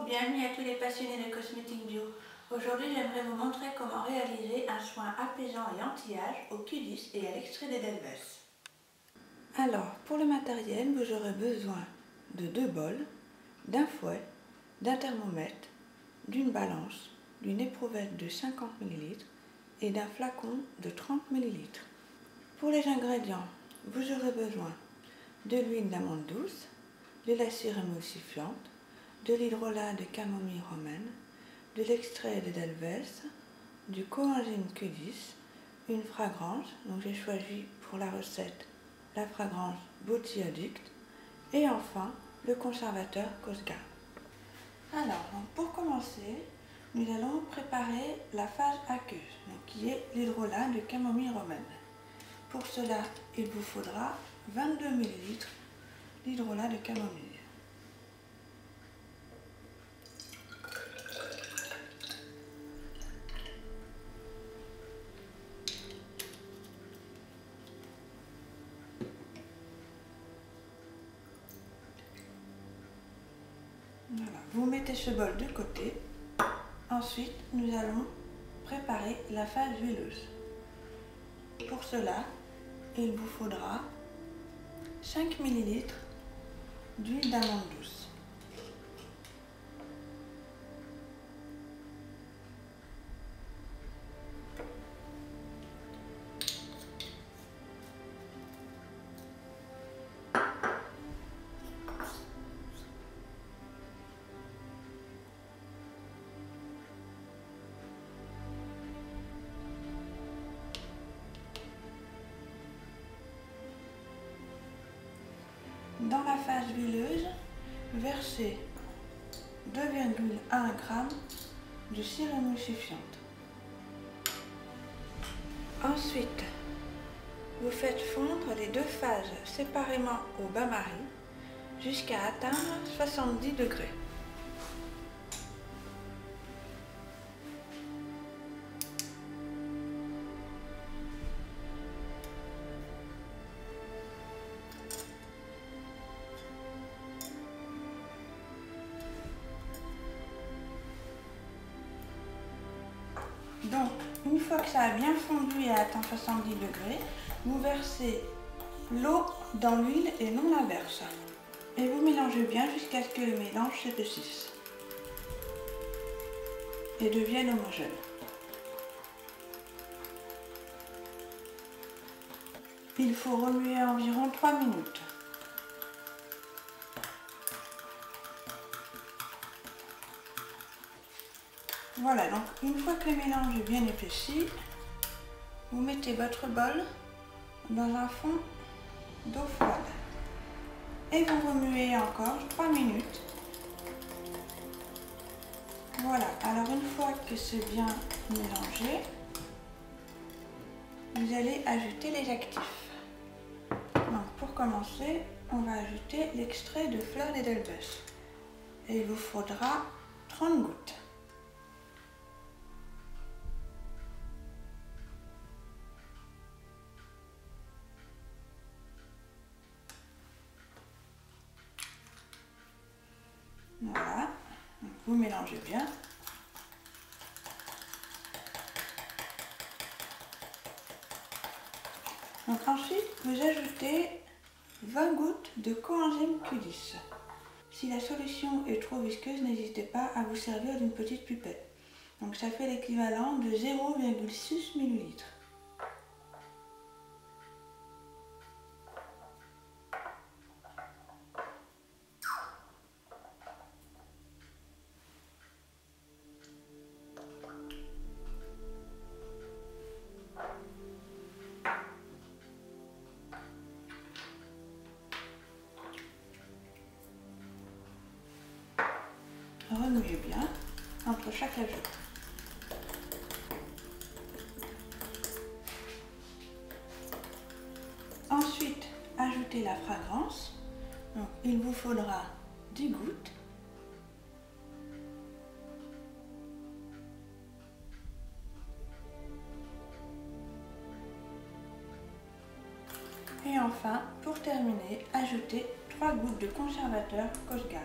bienvenue à tous les passionnés de cosmétiques bio. Aujourd'hui, j'aimerais vous montrer comment réaliser un soin apaisant et anti-âge au Q10 et à l'extrait d'Edelweiss. Alors, pour le matériel, vous aurez besoin de 2 bols, d'un fouet, d'un thermomètre, d'une balance, d'une éprouvette de 50 ml et d'un flacon de 30 ml. Pour les ingrédients, vous aurez besoin de l'huile d'amande douce, de la cire émulsifiante, de l'hydrolat de camomille romaine, de l'extrait d'Edelweiss, du coenzyme Q10, une fragrance, donc j'ai choisi pour la recette la fragrance Booty Addict, et enfin le conservateur Cosgar. Alors, pour commencer, nous allons préparer la phase aqueuse, qui est l'hydrolat de camomille romaine. Pour cela, il vous faudra 22 ml d'hydrolat de camomille. Voilà. Vous mettez ce bol de côté. Ensuite, nous allons préparer la phase huileuse. Pour cela, il vous faudra 5 ml d'huile d'amande douce. Dans la phase huileuse, versez 2,1 g de cire émulsifiante. Ensuite, vous faites fondre les deux phases séparément au bain-marie jusqu'à atteindre 70 degrés. Donc, une fois que ça a bien fondu et atteint 70 degrés, vous versez l'eau dans l'huile et non l'inverse. Et vous mélangez bien jusqu'à ce que le mélange s'épaississe et devienne homogène. Il faut remuer environ 3 minutes. Voilà, donc une fois que le mélange est bien épaissi, vous mettez votre bol dans un fond d'eau froide et vous remuez encore 3 minutes. Voilà, alors une fois que c'est bien mélangé, vous allez ajouter les actifs. Donc pour commencer, on va ajouter l'extrait de fleur d'Edelweiss et il vous faudra 30 gouttes. Voilà, donc vous mélangez bien. Donc ensuite, vous ajoutez 20 gouttes de coenzyme Q10. Si la solution est trop visqueuse, n'hésitez pas à vous servir d'une petite pipette. Donc ça fait l'équivalent de 0,6 ml. Remuez bien entre chaque ajout. Ensuite, ajoutez la fragrance. Donc, il vous faudra 10 gouttes. Et enfin, pour terminer, ajoutez 3 gouttes de conservateur Cosgar.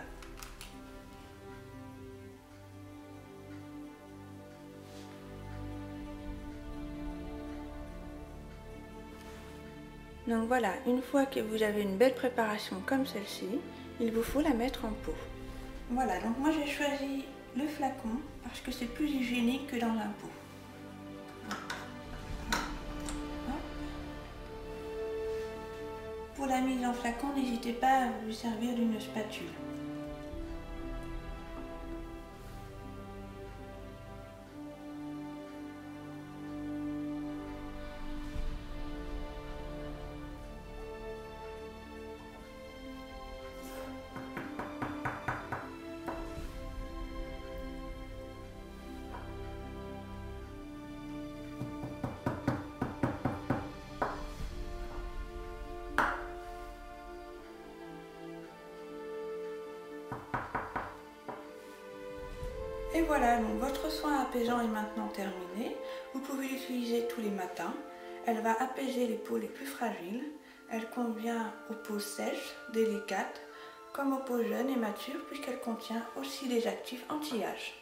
Donc voilà, une fois que vous avez une belle préparation comme celle-ci, il vous faut la mettre en pot. Voilà, donc moi j'ai choisi le flacon parce que c'est plus hygiénique que dans un pot. Pour la mise en flacon, n'hésitez pas à vous servir d'une spatule. Et voilà, donc votre soin apaisant est maintenant terminé. Vous pouvez l'utiliser tous les matins. Elle va apaiser les peaux les plus fragiles. Elle convient aux peaux sèches, délicates, comme aux peaux jeunes et matures, puisqu'elle contient aussi des actifs anti-âge.